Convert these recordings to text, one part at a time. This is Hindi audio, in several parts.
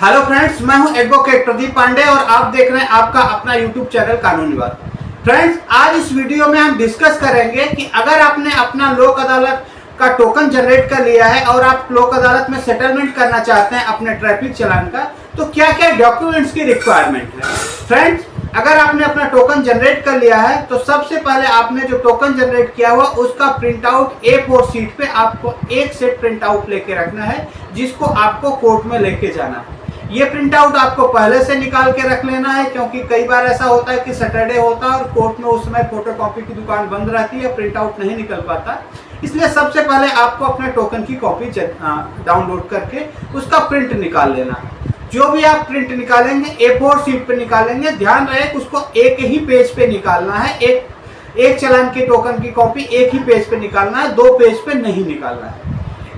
हेलो फ्रेंड्स, मैं हूं एडवोकेट प्रदीप पांडे और आप देख रहे हैं आपका अपना यूट्यूब चैनल कानूनी बात। फ्रेंड्स, आज इस वीडियो में हम डिस्कस करेंगे कि अगर आपने अपना लोक अदालत का टोकन जनरेट कर लिया है और आप लोक अदालत में सेटलमेंट करना चाहते हैं अपने ट्रैफिक चालान का, तो क्या क्या डॉक्यूमेंट्स की रिक्वायरमेंट है। फ्रेंड्स, अगर आपने अपना टोकन जनरेट कर लिया है तो सबसे पहले आपने जो टोकन जनरेट किया हुआ उसका प्रिंट आउट A4 शीट पे आपको एक सेट प्रिंट आउट लेके रखना है, जिसको आपको कोर्ट में लेके जाना है। ये प्रिंट आउट आपको पहले से निकाल के रख लेना है, क्योंकि कई बार ऐसा होता है कि सैटरडे होता है और कोर्ट में उस समय फोटोकॉपी की दुकान बंद रहती है, प्रिंट आउट नहीं निकल पाता। इसलिए सबसे पहले आपको अपने टोकन की कॉपी डाउनलोड करके उसका प्रिंट निकाल लेना है। जो भी आप प्रिंट निकालेंगे A4 शीट पे निकालेंगे, ध्यान रहे कि उसको एक ही पेज पे निकालना है। एक चालान की टोकन की कॉपी एक ही पेज पे निकालना है, दो पेज पे नहीं निकालना है।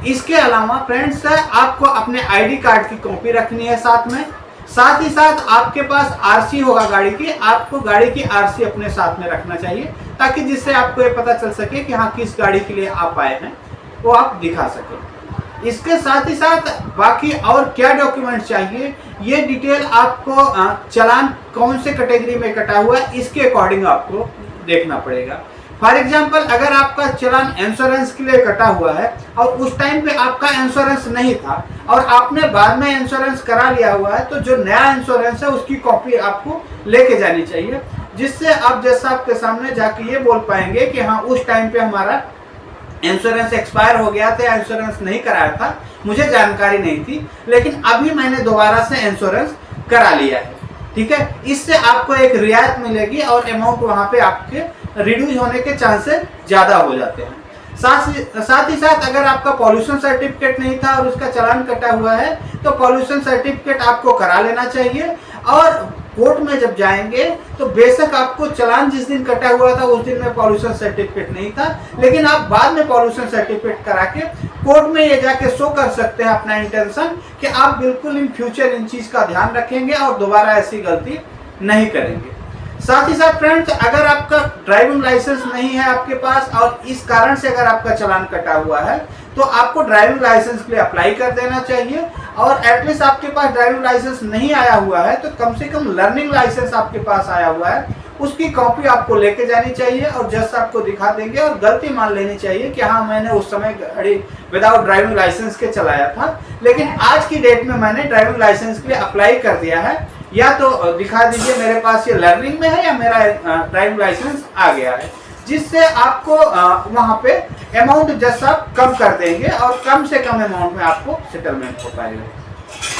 इसके अलावा फ्रेंड्स, आपको अपने आईडी कार्ड की कॉपी रखनी है साथ ही साथ आपके पास आरसी होगा गाड़ी की, आपको गाड़ी की आरसी अपने साथ में रखना चाहिए, ताकि जिससे आपको ये पता चल सके कि हाँ किस गाड़ी के लिए आप आए हैं, वो आप दिखा सके। इसके साथ ही साथ बाकी और क्या डॉक्यूमेंट चाहिए, ये डिटेल आपको चालान कौन से कैटेगरी में कटा हुआ है इसके अकॉर्डिंग आपको देखना पड़ेगा। फॉर एग्जाम्पल, अगर आपका चालान इंश्योरेंस के लिए कटा हुआ है और उस टाइम पे आपका इंश्योरेंस नहीं था और आपने बाद में इंश्योरेंस करा लिया हुआ है, तो जो नया इंश्योरेंस है उसकी कॉपी आपको लेके जानी चाहिए, जिससे आप जैसा आपके सामने जाके ये बोल पाएंगे कि हाँ उस टाइम पे हमारा इंश्योरेंस एक्सपायर हो गया था या इंश्योरेंस नहीं कराया था, मुझे जानकारी नहीं थी, लेकिन अभी मैंने दोबारा से इंश्योरेंस करा लिया है। ठीक है, इससे आपको एक रियायत मिलेगी और अमाउंट वहां पे आपके रिड्यूस होने के चांसेस ज्यादा हो जाते हैं। साथ ही साथ अगर आपका पॉल्यूशन सर्टिफिकेट नहीं था और उसका चालान कटा हुआ है, तो पॉल्यूशन सर्टिफिकेट आपको करा लेना चाहिए। और कोर्ट में जब जाएंगे तो बेशक आपको चालान जिस दिन कटा हुआ था उस दिन में पॉल्यूशन सर्टिफिकेट नहीं था, लेकिन आप बाद में पॉल्यूशन सर्टिफिकेट करा के कोर्ट में ये जाके शो कर सकते हैं अपना इंटेंशन कि आप बिल्कुल इन फ्यूचर इन चीज का ध्यान रखेंगे और दोबारा ऐसी गलती नहीं करेंगे। साथ ही साथ फ्रेंड्स, अगर आपका ड्राइविंग लाइसेंस नहीं है आपके पास और इस कारण से अगर आपका चालान कटा हुआ है, तो आपको ड्राइविंग लाइसेंस के लिए अप्लाई कर देना चाहिए। और एटलीस्ट आपके पास ड्राइविंग लाइसेंस नहीं आया हुआ है तो कम से कम लर्निंग लाइसेंस आपके पास आया हुआ है, उसकी कॉपी आपको लेके जानी चाहिए और जज साहब को दिखा देंगे और गलती मान लेनी चाहिए कि हाँ मैंने उस समय गाड़ी विदाउट ड्राइविंग लाइसेंस के चलाया था, लेकिन आज की डेट में मैंने ड्राइविंग लाइसेंस के लिए अप्लाई कर दिया है, या तो दिखा दीजिए मेरे पास ये लर्निंग में है या मेरा ड्राइविंग लाइसेंस आ गया है, जिससे आपको वहां पे अमाउंट जज साहब कम कर देंगे और कम से कम अमाउंट में आपको सेटलमेंट हो पाएगा।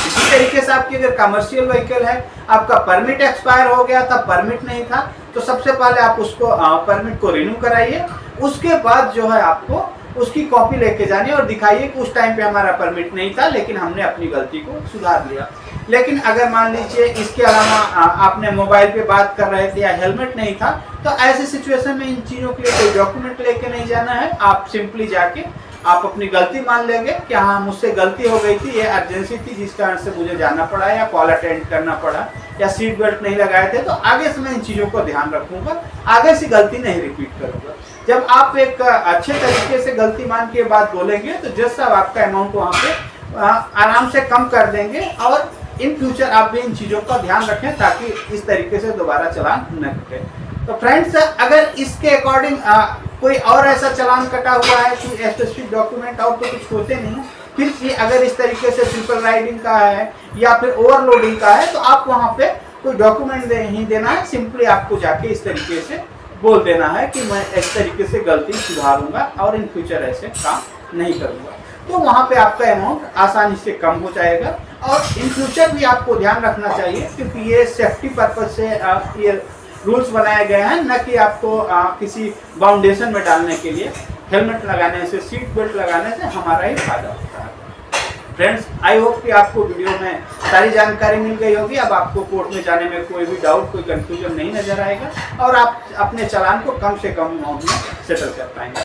इसी तरीके से आपकी अगर कमर्शियल व्हीकल है, आपका परमिट एक्सपायर हो गया था, परमिट नहीं था, तो सबसे पहले आप उसको परमिट को रिन्यू कराइए। उसके बाद जो है आपको उसकी कॉपी लेके जानी और दिखाइए कि उस टाइम पे हमारा परमिट नहीं था लेकिन हमने अपनी गलती को सुधार लिया। लेकिन अगर मान लीजिए इसके अलावा आपने मोबाइल पे बात कर रहे थे या हेलमेट नहीं था, तो ऐसे सिचुएशन में इन चीज़ों के लिए कोई डॉक्यूमेंट लेके नहीं जाना है। आप सिंपली जाके आप अपनी गलती मान लेंगे कि हाँ मुझसे गलती हो गई थी, ये अर्जेंसी थी जिस कारण से मुझे जाना पड़ा या कॉल अटेंड करना पड़ा या सीट बेल्ट नहीं लगाए थे, तो आगे से मैं इन चीज़ों को ध्यान रखूंगा, आगे से गलती नहीं रिपीट करूंगा। जब आप एक अच्छे तरीके से गलती मान के बात बोलेंगे तो जज साहब आपका अमाउंट वहाँ पे आराम से कम कर देंगे और इन फ्यूचर आप भी इन चीज़ों का ध्यान रखें ताकि इस तरीके से दोबारा चालान न कटे। तो फ्रेंड्स, अगर इसके अकॉर्डिंग कोई और ऐसा चालान कटा हुआ है, कोई स्पेसिफिक डॉक्यूमेंट और तो कुछ होते नहीं, फिर भी अगर इस तरीके से ट्रिपल राइडिंग का है या फिर ओवरलोडिंग का है, तो आप वहाँ पे कोई डॉक्यूमेंट नहीं देना है, सिंपली आपको जाके इस तरीके से बोल देना है कि मैं इस तरीके से गलती सुधारूंगा और इन फ्यूचर ऐसे काम नहीं करूंगा, तो वहाँ पे आपका अमाउंट आसानी से कम हो जाएगा। और इन फ्यूचर भी आपको ध्यान रखना चाहिए, क्योंकि ये सेफ्टी पर्पज से ये रूल्स बनाए गए हैं, न कि आपको किसी बाउंडेशन में डालने के लिए। हेलमेट लगाने से, सीट बेल्ट लगाने से हमारा ही फायदा होता है। फ्रेंड्स, आई होप कि आपको वीडियो में सारी जानकारी मिल गई होगी। अब आपको कोर्ट में जाने में कोई भी डाउट, कोई कंफ्यूजन नहीं नजर आएगा और आप अपने चालान को कम से कम अमाउंट में सेटल कर पाएंगे।